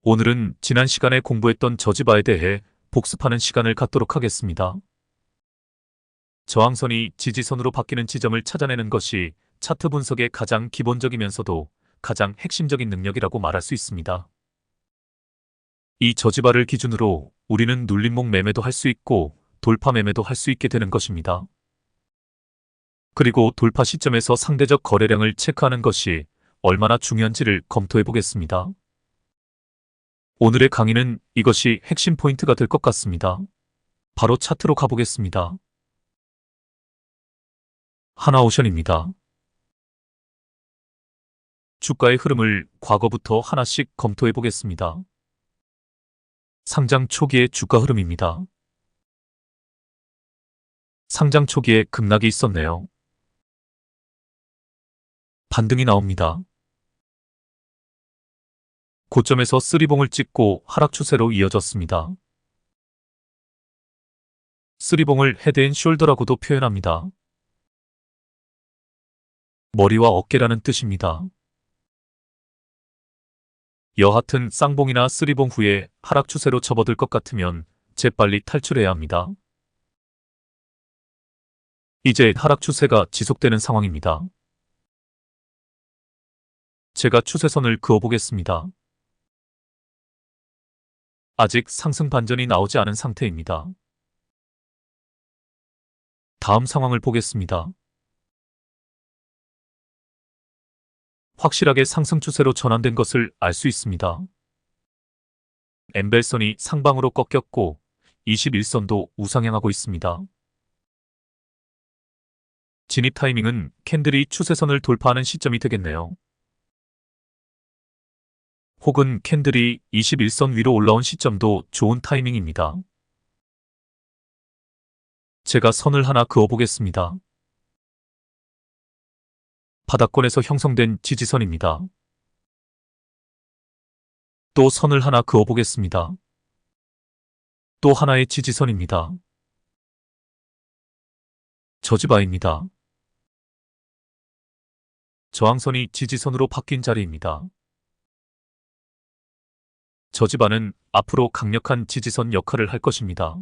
오늘은 지난 시간에 공부했던 저지바에 대해 복습하는 시간을 갖도록 하겠습니다. 저항선이 지지선으로 바뀌는 지점을 찾아내는 것이 차트 분석의 가장 기본적이면서도 가장 핵심적인 능력이라고 말할 수 있습니다. 이 저지바를 기준으로 우리는 눌림목 매매도 할 수 있고 돌파 매매도 할 수 있게 되는 것입니다. 그리고 돌파 시점에서 상대적 거래량을 체크하는 것이 얼마나 중요한지를 검토해 보겠습니다. 오늘의 강의는 이것이 핵심 포인트가 될 것 같습니다. 바로 차트로 가보겠습니다. 하나오션입니다. 주가의 흐름을 과거부터 하나씩 검토해 보겠습니다. 상장 초기의 주가 흐름입니다. 상장 초기에 급락이 있었네요. 반등이 나옵니다. 고점에서 쓰리봉을 찍고 하락 추세로 이어졌습니다. 쓰리봉을 헤드앤숄더라고도 표현합니다. 머리와 어깨라는 뜻입니다. 여하튼 쌍봉이나 쓰리봉 후에 하락 추세로 접어들 것 같으면 재빨리 탈출해야 합니다. 이제 하락 추세가 지속되는 상황입니다. 제가 추세선을 그어보겠습니다. 아직 상승 반전이 나오지 않은 상태입니다. 다음 상황을 보겠습니다. 확실하게 상승 추세로 전환된 것을 알 수 있습니다. 엠벨선이 상방으로 꺾였고 21선도 우상향하고 있습니다. 진입 타이밍은 캔들이 추세선을 돌파하는 시점이 되겠네요. 혹은 캔들이 21선 위로 올라온 시점도 좋은 타이밍입니다. 제가 선을 하나 그어보겠습니다. 바닥권에서 형성된 지지선입니다. 또 선을 하나 그어보겠습니다. 또 하나의 지지선입니다. 저지바입니다. 저항선이 지지선으로 바뀐 자리입니다. 저지바는 앞으로 강력한 지지선 역할을 할 것입니다.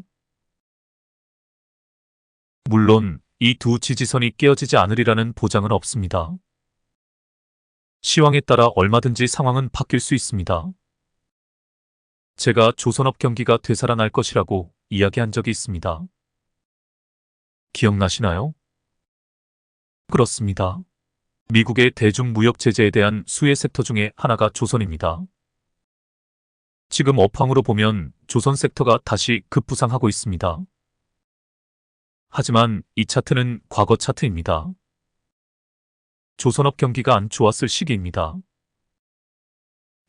물론 이 두 지지선이 깨어지지 않으리라는 보장은 없습니다. 시황에 따라 얼마든지 상황은 바뀔 수 있습니다. 제가 조선업 경기가 되살아날 것이라고 이야기한 적이 있습니다. 기억나시나요? 그렇습니다. 미국의 대중무역 제재에 대한 수혜 섹터 중에 하나가 조선입니다. 지금 업황으로 보면 조선 섹터가 다시 급부상하고 있습니다. 하지만 이 차트는 과거 차트입니다. 조선업 경기가 안 좋았을 시기입니다.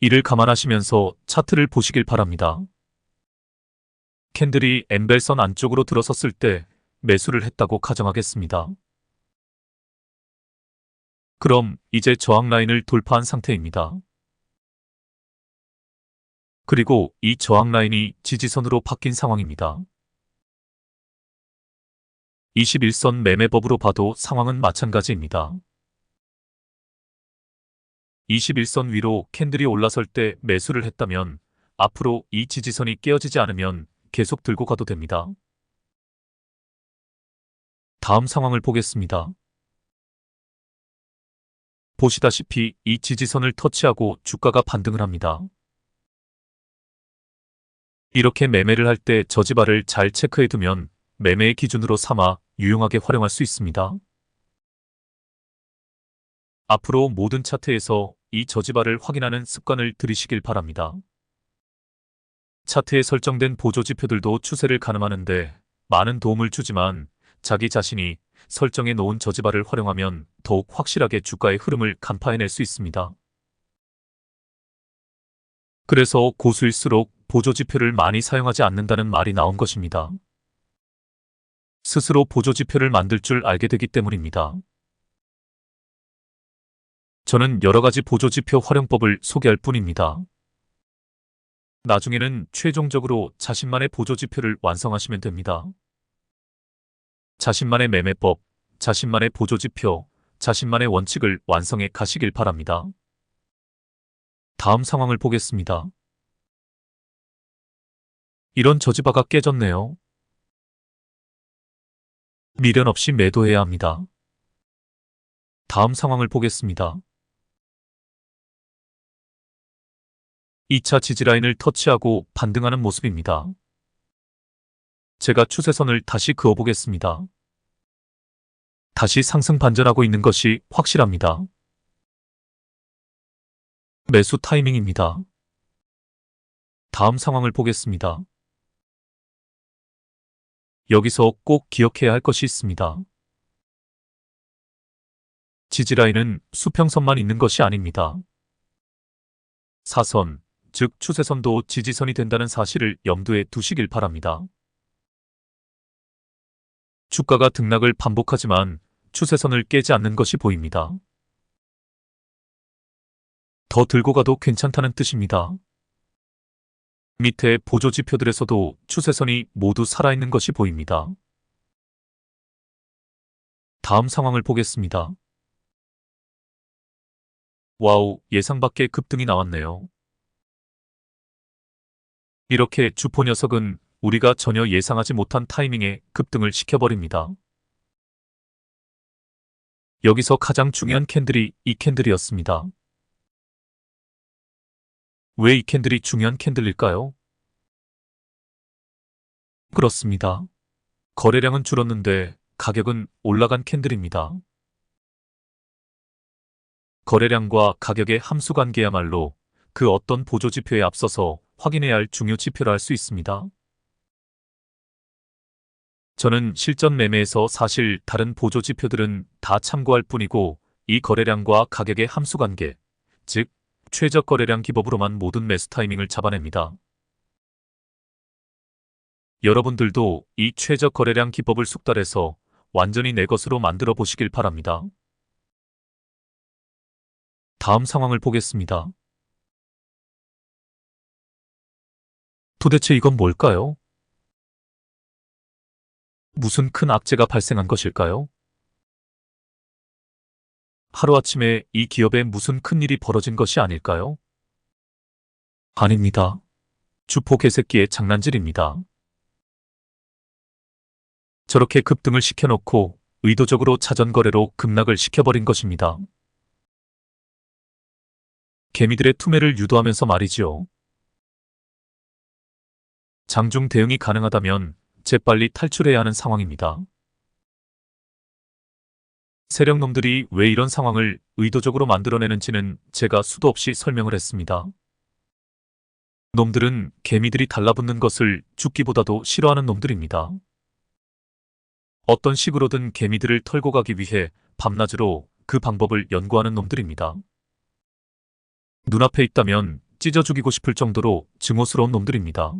이를 감안하시면서 차트를 보시길 바랍니다. 캔들이 엠벨선 안쪽으로 들어섰을 때 매수를 했다고 가정하겠습니다. 그럼 이제 저항 라인을 돌파한 상태입니다. 그리고 이 저항 라인이 지지선으로 바뀐 상황입니다. 21선 매매법으로 봐도 상황은 마찬가지입니다. 21선 위로 캔들이 올라설 때 매수를 했다면 앞으로 이 지지선이 깨어지지 않으면 계속 들고 가도 됩니다. 다음 상황을 보겠습니다. 보시다시피 이 지지선을 터치하고 주가가 반등을 합니다. 이렇게 매매를 할 때 저지바를 잘 체크해두면 매매의 기준으로 삼아 유용하게 활용할 수 있습니다. 앞으로 모든 차트에서 이 저지바를 확인하는 습관을 들이시길 바랍니다. 차트에 설정된 보조지표들도 추세를 가늠하는데 많은 도움을 주지만 자기 자신이 설정해 놓은 저지바를 활용하면 더욱 확실하게 주가의 흐름을 간파해낼 수 있습니다. 그래서 고수일수록 보조지표를 많이 사용하지 않는다는 말이 나온 것입니다. 스스로 보조지표를 만들 줄 알게 되기 때문입니다. 저는 여러 가지 보조지표 활용법을 소개할 뿐입니다. 나중에는 최종적으로 자신만의 보조지표를 완성하시면 됩니다. 자신만의 매매법, 자신만의 보조지표, 자신만의 원칙을 완성해 가시길 바랍니다. 다음 상황을 보겠습니다. 이런 저지바가 깨졌네요. 미련 없이 매도해야 합니다. 다음 상황을 보겠습니다. 2차 지지라인을 터치하고 반등하는 모습입니다. 제가 추세선을 다시 그어보겠습니다. 다시 상승 반전하고 있는 것이 확실합니다. 매수 타이밍입니다. 다음 상황을 보겠습니다. 여기서 꼭 기억해야 할 것이 있습니다. 지지라인은 수평선만 있는 것이 아닙니다. 사선, 즉 추세선도 지지선이 된다는 사실을 염두에 두시길 바랍니다. 주가가 등락을 반복하지만 추세선을 깨지 않는 것이 보입니다. 더 들고 가도 괜찮다는 뜻입니다. 밑에 보조지표들에서도 추세선이 모두 살아있는 것이 보입니다. 다음 상황을 보겠습니다. 와우, 예상 밖의 급등이 나왔네요. 이렇게 주포 녀석은 우리가 전혀 예상하지 못한 타이밍에 급등을 시켜버립니다. 여기서 가장 중요한 캔들이 이 캔들이었습니다. 왜 이 캔들이 중요한 캔들일까요? 그렇습니다. 거래량은 줄었는데 가격은 올라간 캔들입니다. 거래량과 가격의 함수관계야말로 그 어떤 보조지표에 앞서서 확인해야 할 중요 지표라 할 수 있습니다. 저는 실전 매매에서 사실 다른 보조지표들은 다 참고할 뿐이고 이 거래량과 가격의 함수관계, 즉 최저 거래량 기법으로만 모든 매수 타이밍을 잡아냅니다. 여러분들도 이 최저 거래량 기법을 숙달해서 완전히 내 것으로 만들어 보시길 바랍니다. 다음 상황을 보겠습니다. 도대체 이건 뭘까요? 무슨 큰 악재가 발생한 것일까요? 하루아침에 이 기업에 무슨 큰일이 벌어진 것이 아닐까요? 아닙니다. 주포 개새끼의 장난질입니다. 저렇게 급등을 시켜놓고 의도적으로 차전거래로 급락을 시켜버린 것입니다. 개미들의 투매를 유도하면서 말이지요. 장중 대응이 가능하다면 재빨리 탈출해야 하는 상황입니다. 세력놈들이 왜 이런 상황을 의도적으로 만들어내는지는 제가 수도 없이 설명을 했습니다. 놈들은 개미들이 달라붙는 것을 죽기보다도 싫어하는 놈들입니다. 어떤 식으로든 개미들을 털고 가기 위해 밤낮으로 그 방법을 연구하는 놈들입니다. 눈앞에 있다면 찢어 죽이고 싶을 정도로 증오스러운 놈들입니다.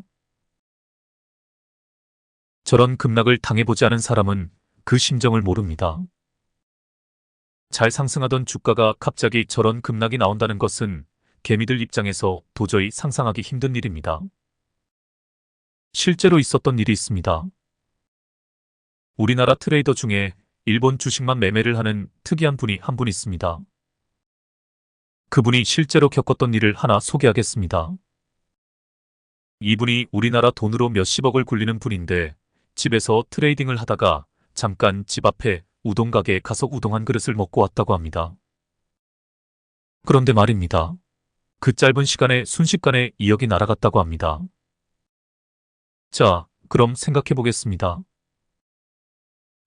저런 급락을 당해보지 않은 사람은 그 심정을 모릅니다. 잘 상승하던 주가가 갑자기 저런 급락이 나온다는 것은 개미들 입장에서 도저히 상상하기 힘든 일입니다. 실제로 있었던 일이 있습니다. 우리나라 트레이더 중에 일본 주식만 매매를 하는 특이한 분이 한 분 있습니다. 그분이 실제로 겪었던 일을 하나 소개하겠습니다. 이분이 우리나라 돈으로 몇십억을 굴리는 분인데 집에서 트레이딩을 하다가 잠깐 집 앞에 우동 가게에 가서 우동 한 그릇을 먹고 왔다고 합니다. 그런데 말입니다. 그 짧은 시간에 순식간에 2억이 날아갔다고 합니다. 자, 그럼 생각해 보겠습니다.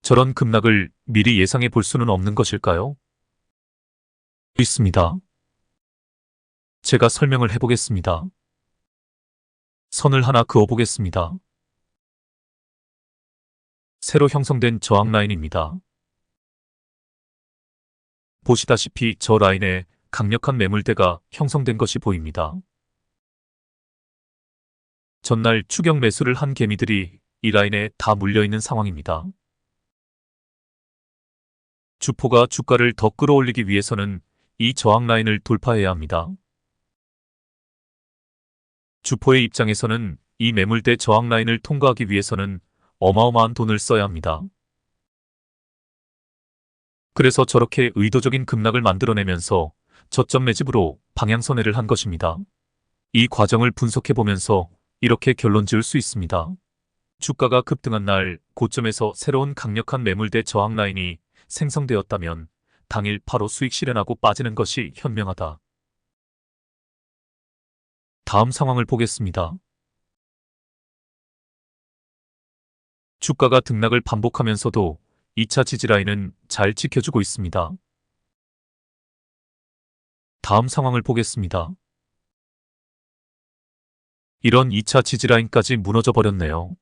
저런 급락을 미리 예상해 볼 수는 없는 것일까요? 있습니다. 제가 설명을 해보겠습니다. 선을 하나 그어보겠습니다. 새로 형성된 저항 라인입니다. 보시다시피 저 라인에 강력한 매물대가 형성된 것이 보입니다. 전날 추격 매수를 한 개미들이 이 라인에 다 물려있는 상황입니다. 주포가 주가를 더 끌어올리기 위해서는 이 저항 라인을 돌파해야 합니다. 주포의 입장에서는 이 매물대 저항 라인을 통과하기 위해서는 어마어마한 돈을 써야 합니다. 그래서 저렇게 의도적인 급락을 만들어내면서 저점 매집으로 방향선회를 한 것입니다. 이 과정을 분석해보면서 이렇게 결론 지을 수 있습니다. 주가가 급등한 날 고점에서 새로운 강력한 매물대 저항 라인이 생성되었다면 당일 바로 수익 실현하고 빠지는 것이 현명하다. 다음 상황을 보겠습니다. 주가가 등락을 반복하면서도 2차 지지라인은 잘 지켜주고 있습니다. 다음 상황을 보겠습니다. 이런 2차 지지라인까지 무너져 버렸네요.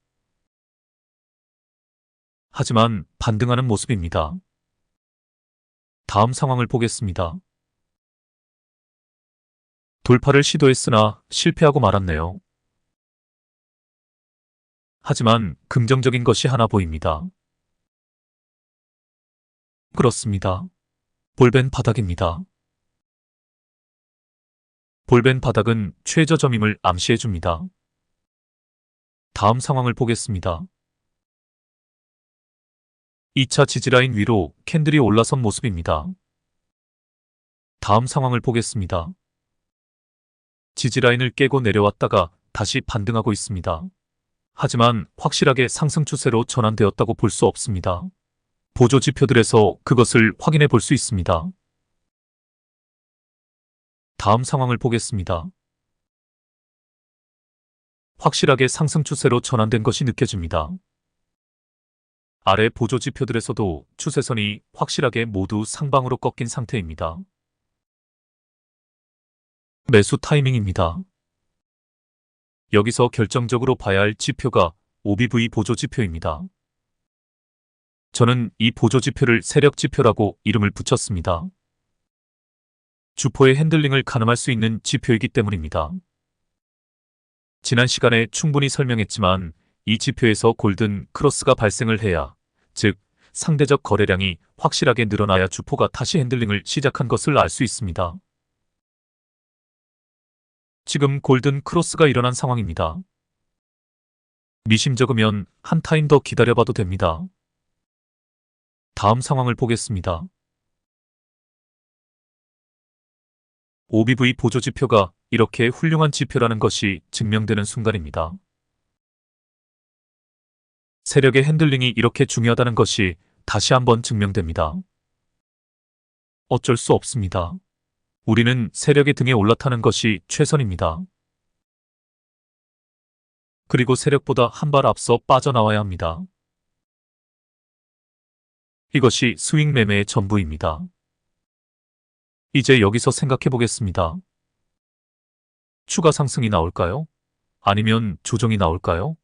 하지만 반등하는 모습입니다. 다음 상황을 보겠습니다. 돌파를 시도했으나 실패하고 말았네요. 하지만 긍정적인 것이 하나 보입니다. 그렇습니다. 볼벤 바닥입니다. 볼벤 바닥은 최저점임을 암시해줍니다. 다음 상황을 보겠습니다. 2차 지지라인 위로 캔들이 올라선 모습입니다. 다음 상황을 보겠습니다. 지지라인을 깨고 내려왔다가 다시 반등하고 있습니다. 하지만 확실하게 상승 추세로 전환되었다고 볼 수 없습니다. 보조 지표들에서 그것을 확인해 볼 수 있습니다. 다음 상황을 보겠습니다. 확실하게 상승 추세로 전환된 것이 느껴집니다. 아래 보조 지표들에서도 추세선이 확실하게 모두 상방으로 꺾인 상태입니다. 매수 타이밍입니다. 여기서 결정적으로 봐야 할 지표가 OBV 보조 지표입니다. 저는 이 보조 지표를 세력 지표라고 이름을 붙였습니다. 주포의 핸들링을 가늠할 수 있는 지표이기 때문입니다. 지난 시간에 충분히 설명했지만 이 지표에서 골든 크로스가 발생을 해야, 즉 상대적 거래량이 확실하게 늘어나야 주포가 다시 핸들링을 시작한 것을 알 수 있습니다. 지금 골든 크로스가 일어난 상황입니다. 미심쩍으면 한 타임 더 기다려봐도 됩니다. 다음 상황을 보겠습니다. OBV 보조 지표가 이렇게 훌륭한 지표라는 것이 증명되는 순간입니다. 세력의 핸들링이 이렇게 중요하다는 것이 다시 한번 증명됩니다. 어쩔 수 없습니다. 우리는 세력의 등에 올라타는 것이 최선입니다. 그리고 세력보다 한 발 앞서 빠져나와야 합니다. 이것이 스윙 매매의 전부입니다. 이제 여기서 생각해 보겠습니다. 추가 상승이 나올까요? 아니면 조정이 나올까요?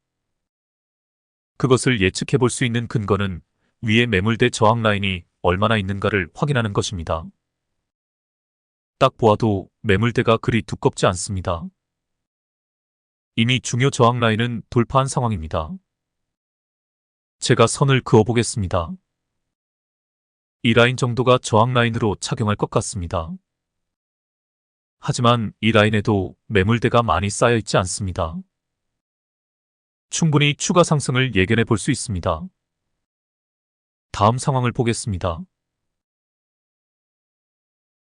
그것을 예측해 볼 수 있는 근거는 위에 매물대 저항 라인이 얼마나 있는가를 확인하는 것입니다. 딱 보아도 매물대가 그리 두껍지 않습니다. 이미 중요 저항 라인은 돌파한 상황입니다. 제가 선을 그어 보겠습니다. 이 라인 정도가 저항 라인으로 착용할 것 같습니다. 하지만 이 라인에도 매물대가 많이 쌓여 있지 않습니다. 충분히 추가 상승을 예견해 볼 수 있습니다. 다음 상황을 보겠습니다.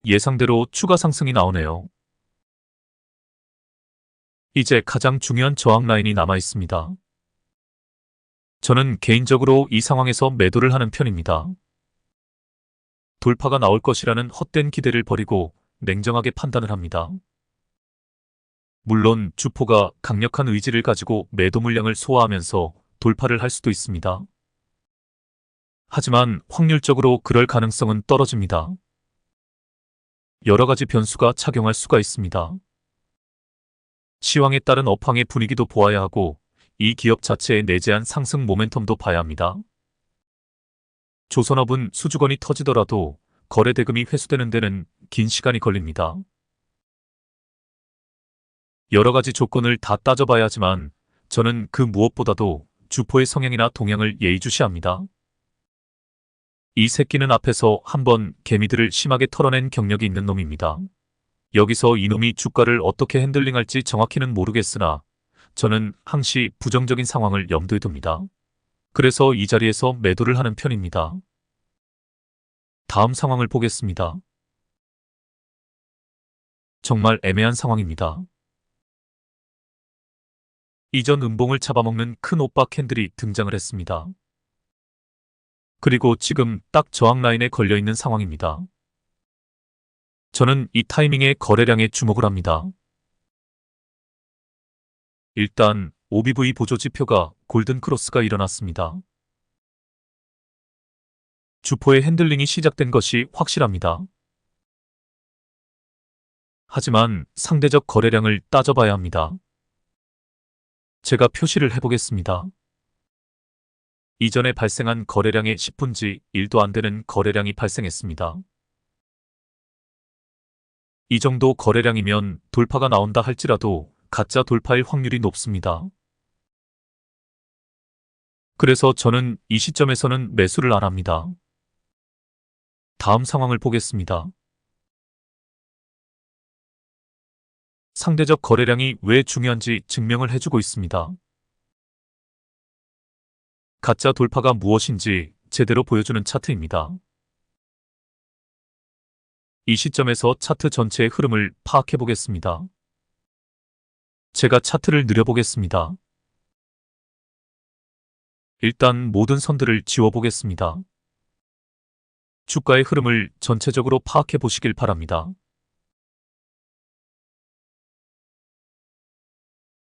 예상대로 추가 상승이 나오네요. 이제 가장 중요한 저항 라인이 남아 있습니다. 저는 개인적으로 이 상황에서 매도를 하는 편입니다. 돌파가 나올 것이라는 헛된 기대를 버리고 냉정하게 판단을 합니다. 물론 주포가 강력한 의지를 가지고 매도 물량을 소화하면서 돌파를 할 수도 있습니다. 하지만 확률적으로 그럴 가능성은 떨어집니다. 여러 가지 변수가 작용할 수가 있습니다. 시황에 따른 업황의 분위기도 보아야 하고 이 기업 자체의 내재한 상승 모멘텀도 봐야 합니다. 조선업은 수주건이 터지더라도 거래 대금이 회수되는 데는 긴 시간이 걸립니다. 여러 가지 조건을 다 따져봐야 하지만 저는 그 무엇보다도 주포의 성향이나 동향을 예의주시합니다. 이 새끼는 앞에서 한번 개미들을 심하게 털어낸 경력이 있는 놈입니다. 여기서 이놈이 주가를 어떻게 핸들링할지 정확히는 모르겠으나 저는 항시 부정적인 상황을 염두에 둡니다. 그래서 이 자리에서 매도를 하는 편입니다. 다음 상황을 보겠습니다. 정말 애매한 상황입니다. 이전 음봉을 잡아먹는 큰 오빠 캔들이 등장을 했습니다. 그리고 지금 딱 저항 라인에 걸려있는 상황입니다. 저는 이 타이밍에 거래량에 주목을 합니다. 일단 OBV 보조 지표가 골든 크로스가 일어났습니다. 주포의 핸들링이 시작된 것이 확실합니다. 하지만 상대적 거래량을 따져봐야 합니다. 제가 표시를 해보겠습니다. 이전에 발생한 거래량의 10분지 1도 안 되는 거래량이 발생했습니다. 이 정도 거래량이면 돌파가 나온다 할지라도 가짜 돌파일 확률이 높습니다. 그래서 저는 이 시점에서는 매수를 안 합니다. 다음 상황을 보겠습니다. 상대적 거래량이 왜 중요한지 증명을 해주고 있습니다. 가짜 돌파가 무엇인지 제대로 보여주는 차트입니다. 이 시점에서 차트 전체의 흐름을 파악해 보겠습니다. 제가 차트를 느려보겠습니다. 일단 모든 선들을 지워보겠습니다. 주가의 흐름을 전체적으로 파악해 보시길 바랍니다.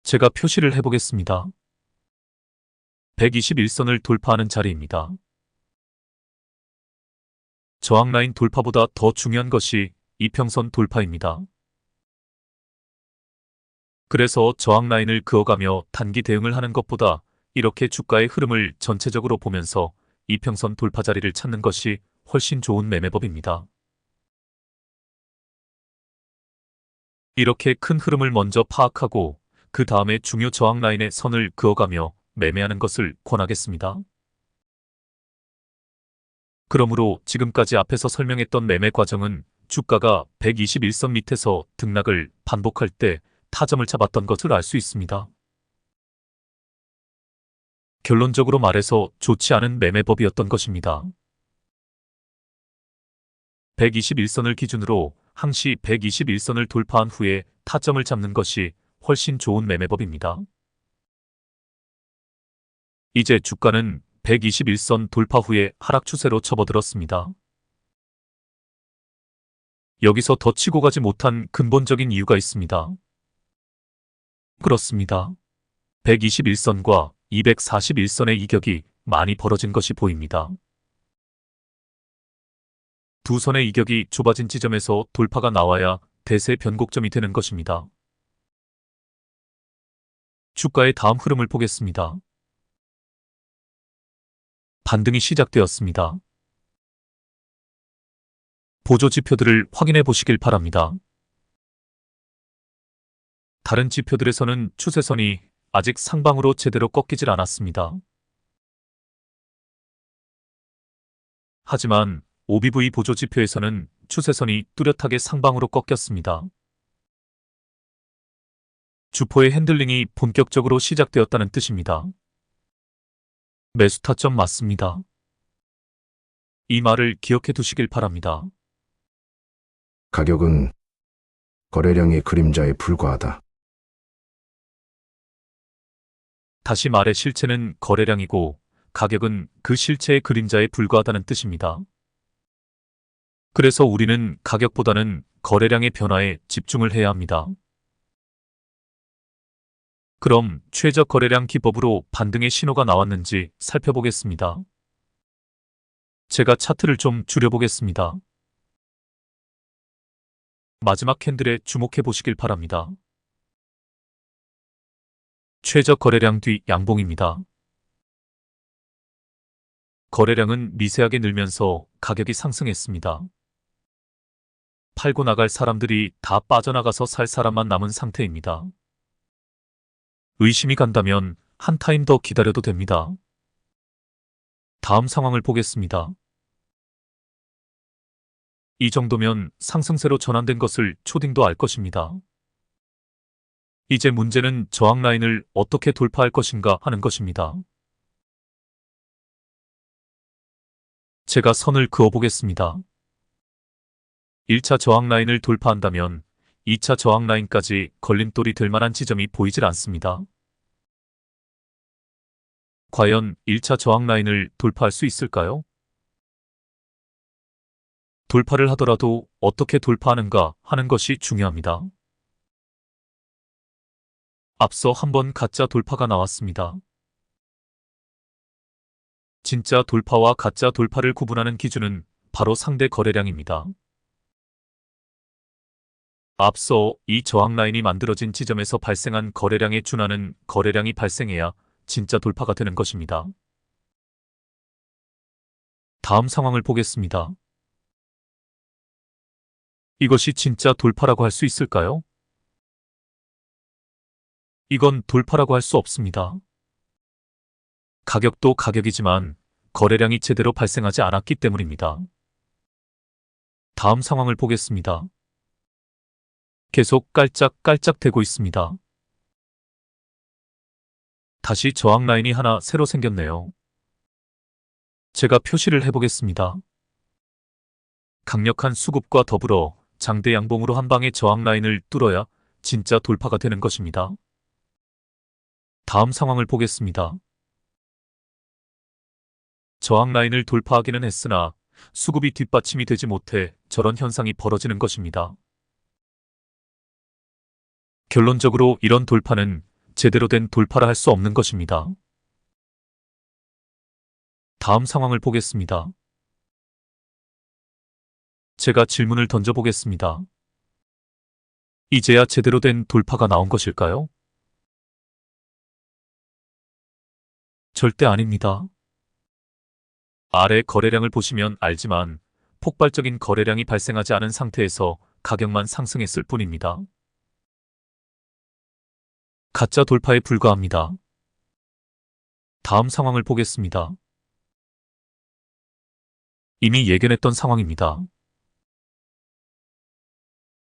제가 표시를 해보겠습니다. 121선을 돌파하는 자리입니다. 저항라인 돌파보다 더 중요한 것이 이평선 돌파입니다. 그래서 저항라인을 그어가며 단기 대응을 하는 것보다 이렇게 주가의 흐름을 전체적으로 보면서 이평선 돌파 자리를 찾는 것이 훨씬 좋은 매매법입니다. 이렇게 큰 흐름을 먼저 파악하고 그 다음에 중요 저항 라인의 선을 그어가며 매매하는 것을 권하겠습니다. 그러므로 지금까지 앞에서 설명했던 매매 과정은 주가가 121선 밑에서 등락을 반복할 때 타점을 잡았던 것을 알 수 있습니다. 결론적으로 말해서 좋지 않은 매매법이었던 것입니다. 121선을 기준으로 항시 121선을 돌파한 후에 타점을 잡는 것이 훨씬 좋은 매매법입니다. 이제 주가는 121선 돌파 후에 하락 추세로 접어들었습니다. 여기서 더 치고 가지 못한 근본적인 이유가 있습니다. 그렇습니다. 121선과 241선의 이격이 많이 벌어진 것이 보입니다. 두 선의 이격이 좁아진 지점에서 돌파가 나와야 대세 변곡점이 되는 것입니다. 주가의 다음 흐름을 보겠습니다. 반등이 시작되었습니다. 보조 지표들을 확인해 보시길 바랍니다. 다른 지표들에서는 추세선이 아직 상방으로 제대로 꺾이질 않았습니다. 하지만 OBV 보조 지표에서는 추세선이 뚜렷하게 상방으로 꺾였습니다. 주포의 핸들링이 본격적으로 시작되었다는 뜻입니다. 매수 타점 맞습니다. 이 말을 기억해 두시길 바랍니다. 가격은 거래량의 그림자에 불과하다. 다시 말해 실체는 거래량이고 가격은 그 실체의 그림자에 불과하다는 뜻입니다. 그래서 우리는 가격보다는 거래량의 변화에 집중을 해야 합니다. 그럼 최저 거래량 기법으로 반등의 신호가 나왔는지 살펴보겠습니다. 제가 차트를 좀 줄여보겠습니다. 마지막 캔들에 주목해 보시길 바랍니다. 최저 거래량 뒤 양봉입니다. 거래량은 미세하게 늘면서 가격이 상승했습니다. 팔고 나갈 사람들이 다 빠져나가서 살 사람만 남은 상태입니다. 의심이 간다면 한 타임 더 기다려도 됩니다. 다음 상황을 보겠습니다. 이 정도면 상승세로 전환된 것을 초딩도 알 것입니다. 이제 문제는 저항 라인을 어떻게 돌파할 것인가 하는 것입니다. 제가 선을 그어보겠습니다. 1차 저항 라인을 돌파한다면 2차 저항 라인까지 걸림돌이 될 만한 지점이 보이질 않습니다. 과연 1차 저항 라인을 돌파할 수 있을까요? 돌파를 하더라도 어떻게 돌파하는가 하는 것이 중요합니다. 앞서 한번 가짜 돌파가 나왔습니다. 진짜 돌파와 가짜 돌파를 구분하는 기준은 바로 상대 거래량입니다. 앞서 이 저항 라인이 만들어진 지점에서 발생한 거래량에 준하는 거래량이 발생해야 진짜 돌파가 되는 것입니다. 다음 상황을 보겠습니다. 이것이 진짜 돌파라고 할 수 있을까요? 이건 돌파라고 할 수 없습니다. 가격도 가격이지만 거래량이 제대로 발생하지 않았기 때문입니다. 다음 상황을 보겠습니다. 계속 깔짝깔짝 되고 있습니다. 다시 저항 라인이 하나 새로 생겼네요. 제가 표시를 해보겠습니다. 강력한 수급과 더불어 장대 양봉으로 한 방에 저항 라인을 뚫어야 진짜 돌파가 되는 것입니다. 다음 상황을 보겠습니다. 저항 라인을 돌파하기는 했으나 수급이 뒷받침이 되지 못해 저런 현상이 벌어지는 것입니다. 결론적으로 이런 돌파는 제대로 된 돌파라 할 수 없는 것입니다. 다음 상황을 보겠습니다. 제가 질문을 던져보겠습니다. 이제야 제대로 된 돌파가 나온 것일까요? 절대 아닙니다. 아래 거래량을 보시면 알지만 폭발적인 거래량이 발생하지 않은 상태에서 가격만 상승했을 뿐입니다. 가짜 돌파에 불과합니다. 다음 상황을 보겠습니다. 이미 예견했던 상황입니다.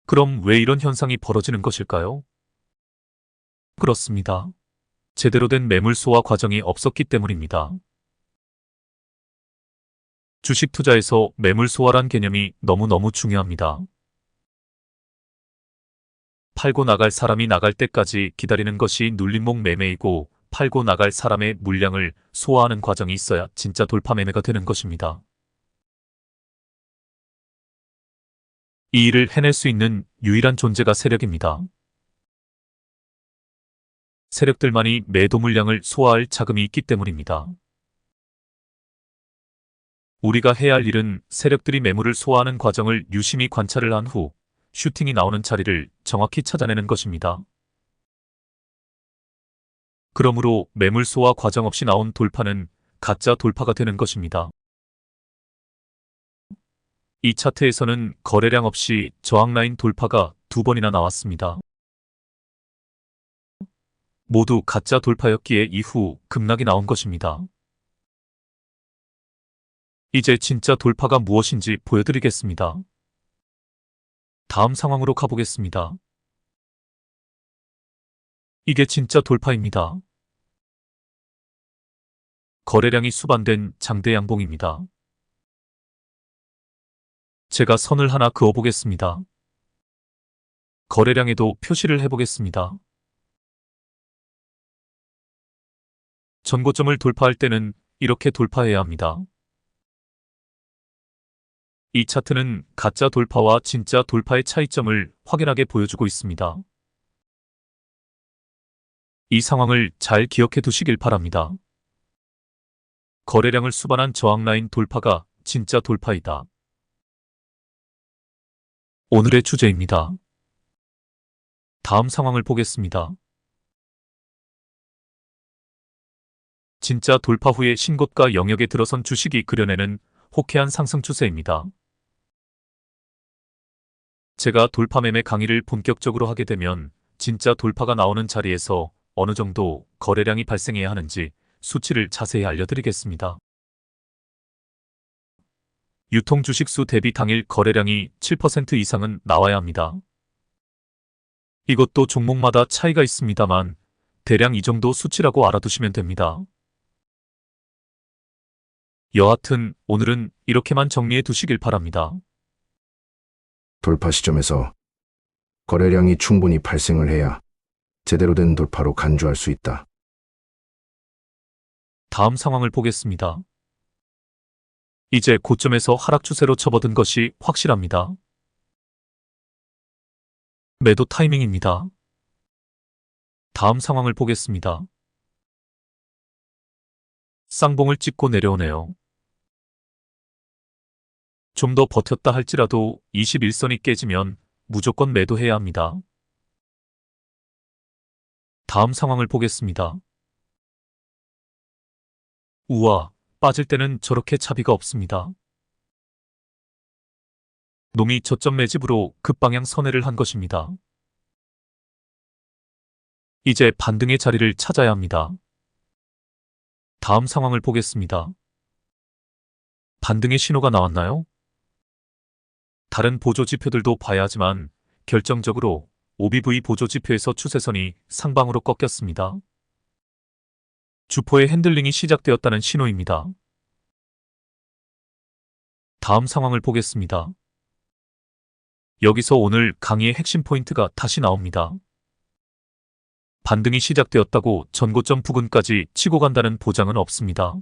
그럼 왜 이런 현상이 벌어지는 것일까요? 그렇습니다. 제대로 된 매물 소화 과정이 없었기 때문입니다. 주식 투자에서 매물 소화란 개념이 너무너무 중요합니다. 팔고 나갈 사람이 나갈 때까지 기다리는 것이 눌림목 매매이고 팔고 나갈 사람의 물량을 소화하는 과정이 있어야 진짜 돌파 매매가 되는 것입니다. 이 일을 해낼 수 있는 유일한 존재가 세력입니다. 세력들만이 매도 물량을 소화할 자금이 있기 때문입니다. 우리가 해야 할 일은 세력들이 매물을 소화하는 과정을 유심히 관찰을 한 후 슈팅이 나오는 자리를 정확히 찾아내는 것입니다. 그러므로 매물 소화 과정 없이 나온 돌파는 가짜 돌파가 되는 것입니다. 이 차트에서는 거래량 없이 저항 라인 돌파가 2번이나 나왔습니다. 모두 가짜 돌파였기에 이후 급락이 나온 것입니다. 이제 진짜 돌파가 무엇인지 보여드리겠습니다. 다음 상황으로 가보겠습니다. 이게 진짜 돌파입니다. 거래량이 수반된 장대 양봉입니다. 제가 선을 하나 그어보겠습니다. 거래량에도 표시를 해보겠습니다. 전고점을 돌파할 때는 이렇게 돌파해야 합니다. 이 차트는 가짜 돌파와 진짜 돌파의 차이점을 확연하게 보여주고 있습니다. 이 상황을 잘 기억해 두시길 바랍니다. 거래량을 수반한 저항 라인 돌파가 진짜 돌파이다. 오늘의 주제입니다. 다음 상황을 보겠습니다. 진짜 돌파 후에 신고가 영역에 들어선 주식이 그려내는 호쾌한 상승 추세입니다. 제가 돌파 매매 강의를 본격적으로 하게 되면 진짜 돌파가 나오는 자리에서 어느 정도 거래량이 발생해야 하는지 수치를 자세히 알려드리겠습니다. 유통 주식수 대비 당일 거래량이 7% 이상은 나와야 합니다. 이것도 종목마다 차이가 있습니다만 대략 이 정도 수치라고 알아두시면 됩니다. 여하튼 오늘은 이렇게만 정리해 두시길 바랍니다. 돌파 시점에서 거래량이 충분히 발생을 해야 제대로 된 돌파로 간주할 수 있다. 다음 상황을 보겠습니다. 이제 고점에서 하락 추세로 접어든 것이 확실합니다. 매도 타이밍입니다. 다음 상황을 보겠습니다. 쌍봉을 찍고 내려오네요. 좀 더 버텼다 할지라도 21선이 깨지면 무조건 매도해야 합니다. 다음 상황을 보겠습니다. 우와, 빠질 때는 저렇게 차비가 없습니다. 놈이 저점 매집으로 급방향 선회를 한 것입니다. 이제 반등의 자리를 찾아야 합니다. 다음 상황을 보겠습니다. 반등의 신호가 나왔나요? 다른 보조 지표들도 봐야 하지만 결정적으로 OBV 보조 지표에서 추세선이 상방으로 꺾였습니다. 주포의 핸들링이 시작되었다는 신호입니다. 다음 상황을 보겠습니다. 여기서 오늘 강의의 핵심 포인트가 다시 나옵니다. 반등이 시작되었다고 전고점 부근까지 치고 간다는 보장은 없습니다.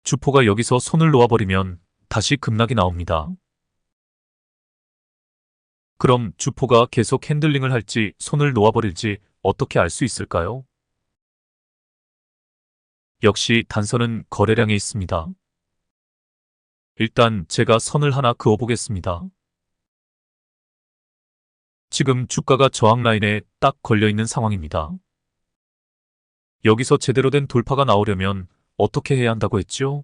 주포가 여기서 손을 놓아버리면 다시 급락이 나옵니다. 그럼 주포가 계속 핸들링을 할지 손을 놓아버릴지 어떻게 알 수 있을까요? 역시 단서는 거래량에 있습니다. 일단 제가 선을 하나 그어보겠습니다. 지금 주가가 저항 라인에 딱 걸려있는 상황입니다. 여기서 제대로 된 돌파가 나오려면 어떻게 해야 한다고 했죠?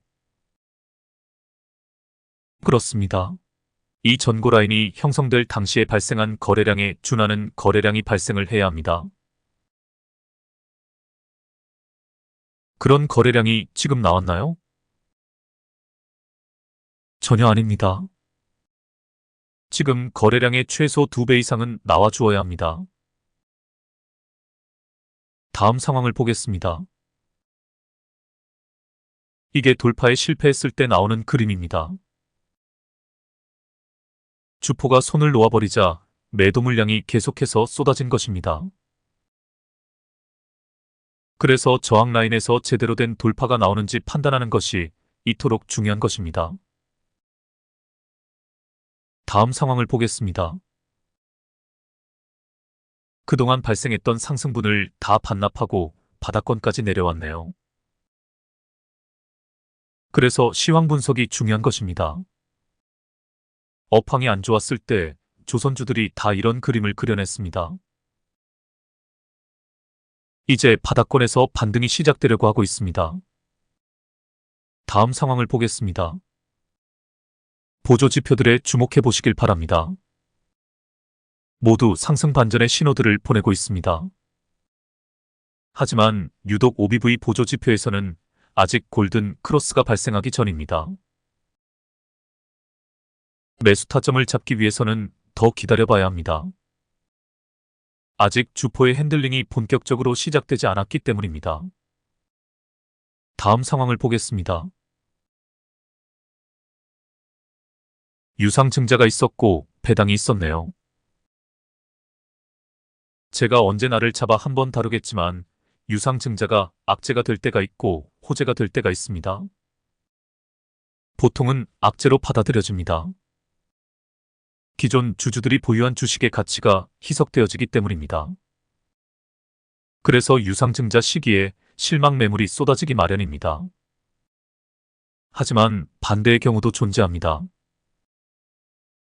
그렇습니다. 이 전고 라인이 형성될 당시에 발생한 거래량에 준하는 거래량이 발생을 해야 합니다. 그런 거래량이 지금 나왔나요? 전혀 아닙니다. 지금 거래량의 최소 2배 이상은 나와 주어야 합니다. 다음 상황을 보겠습니다. 이게 돌파에 실패했을 때 나오는 그림입니다. 주포가 손을 놓아버리자 매도 물량이 계속해서 쏟아진 것입니다. 그래서 저항 라인에서 제대로 된 돌파가 나오는지 판단하는 것이 이토록 중요한 것입니다. 다음 상황을 보겠습니다. 그동안 발생했던 상승분을 다 반납하고 바닥권까지 내려왔네요. 그래서 시황 분석이 중요한 것입니다. 업황이 안 좋았을 때 조선주들이 다 이런 그림을 그려냈습니다. 이제 바닥권에서 반등이 시작되려고 하고 있습니다. 다음 상황을 보겠습니다. 보조 지표들에 주목해 보시길 바랍니다. 모두 상승 반전의 신호들을 보내고 있습니다. 하지만 유독 OBV 보조 지표에서는 아직 골든 크로스가 발생하기 전입니다. 매수 타점을 잡기 위해서는 더 기다려봐야 합니다. 아직 주포의 핸들링이 본격적으로 시작되지 않았기 때문입니다. 다음 상황을 보겠습니다. 유상증자가 있었고 배당이 있었네요. 제가 언제 나를 잡아 한번 다루겠지만 유상증자가 악재가 될 때가 있고 호재가 될 때가 있습니다. 보통은 악재로 받아들여집니다. 기존 주주들이 보유한 주식의 가치가 희석되어지기 때문입니다. 그래서 유상증자 시기에 실망 매물이 쏟아지기 마련입니다. 하지만 반대의 경우도 존재합니다.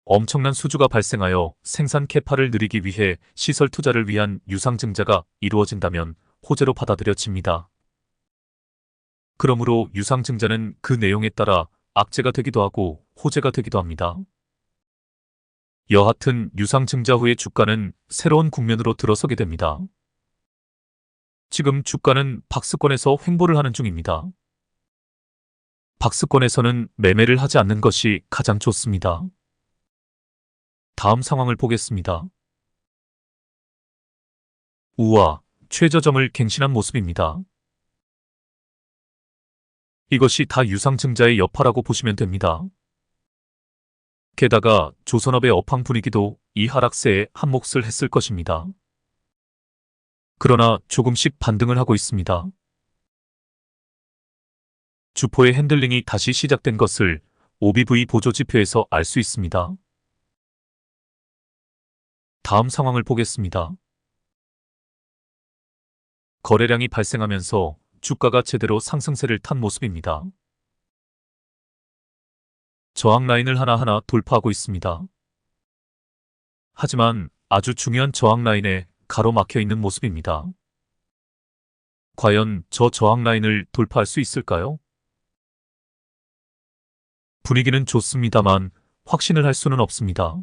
엄청난 수주가 발생하여 생산 캐파를 늘리기 위해 시설 투자를 위한 유상증자가 이루어진다면 호재로 받아들여집니다. 그러므로 유상증자는 그 내용에 따라 악재가 되기도 하고 호재가 되기도 합니다. 여하튼 유상증자 후의 주가는 새로운 국면으로 들어서게 됩니다. 지금 주가는 박스권에서 횡보를 하는 중입니다. 박스권에서는 매매를 하지 않는 것이 가장 좋습니다. 다음 상황을 보겠습니다. 우와, 최저점을 갱신한 모습입니다. 이것이 다 유상증자의 여파라고 보시면 됩니다. 게다가 조선업의 업황 분위기도 이 하락세에 한몫을 했을 것입니다. 그러나 조금씩 반등을 하고 있습니다. 주포의 핸들링이 다시 시작된 것을 OBV 보조 지표에서 알 수 있습니다. 다음 상황을 보겠습니다. 거래량이 발생하면서 주가가 제대로 상승세를 탄 모습입니다. 저항 라인을 하나하나 돌파하고 있습니다. 하지만 아주 중요한 저항 라인에 가로막혀 있는 모습입니다. 과연 저 저항 라인을 돌파할 수 있을까요? 분위기는 좋습니다만 확신을 할 수는 없습니다.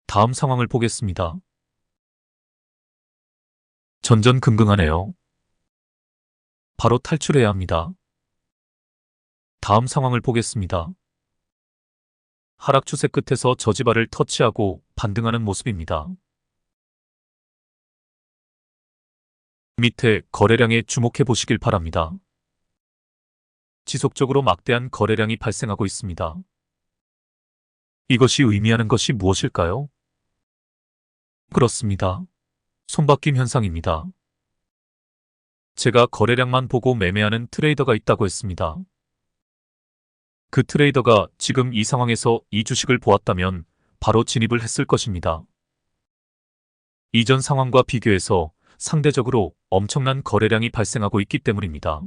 다음 상황을 보겠습니다. 전전긍긍하네요. 바로 탈출해야 합니다. 다음 상황을 보겠습니다. 하락 추세 끝에서 저지발을 터치하고 반등하는 모습입니다. 밑에 거래량에 주목해 보시길 바랍니다. 지속적으로 막대한 거래량이 발생하고 있습니다. 이것이 의미하는 것이 무엇일까요? 그렇습니다. 손바뀜 현상입니다. 제가 거래량만 보고 매매하는 트레이더가 있다고 했습니다. 그 트레이더가 지금 이 상황에서 이 주식을 보았다면 바로 진입을 했을 것입니다. 이전 상황과 비교해서 상대적으로 엄청난 거래량이 발생하고 있기 때문입니다.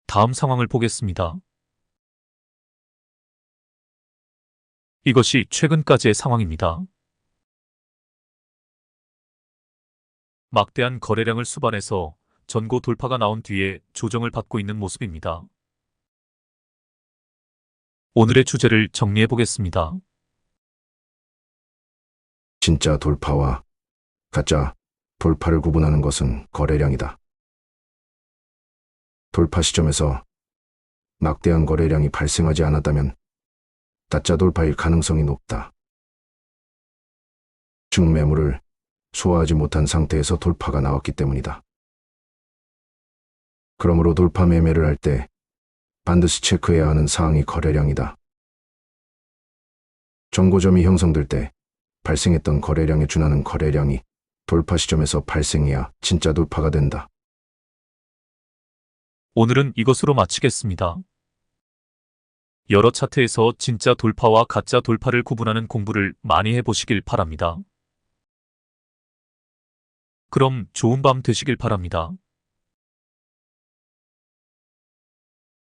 다음 상황을 보겠습니다. 이것이 최근까지의 상황입니다. 막대한 거래량을 수반해서 전고 돌파가 나온 뒤에 조정을 받고 있는 모습입니다. 오늘의 주제를 정리해 보겠습니다. 진짜 돌파와 가짜 돌파를 구분하는 것은 거래량이다. 돌파 시점에서 막대한 거래량이 발생하지 않았다면 가짜 돌파일 가능성이 높다. 중매물을 소화하지 못한 상태에서 돌파가 나왔기 때문이다. 그러므로 돌파 매매를 할 때 반드시 체크해야 하는 사항이 거래량이다. 정고점이 형성될 때 발생했던 거래량에 준하는 거래량이 돌파 시점에서 발생해야 진짜 돌파가 된다. 오늘은 이것으로 마치겠습니다. 여러 차트에서 진짜 돌파와 가짜 돌파를 구분하는 공부를 많이 해보시길 바랍니다. 그럼 좋은 밤 되시길 바랍니다.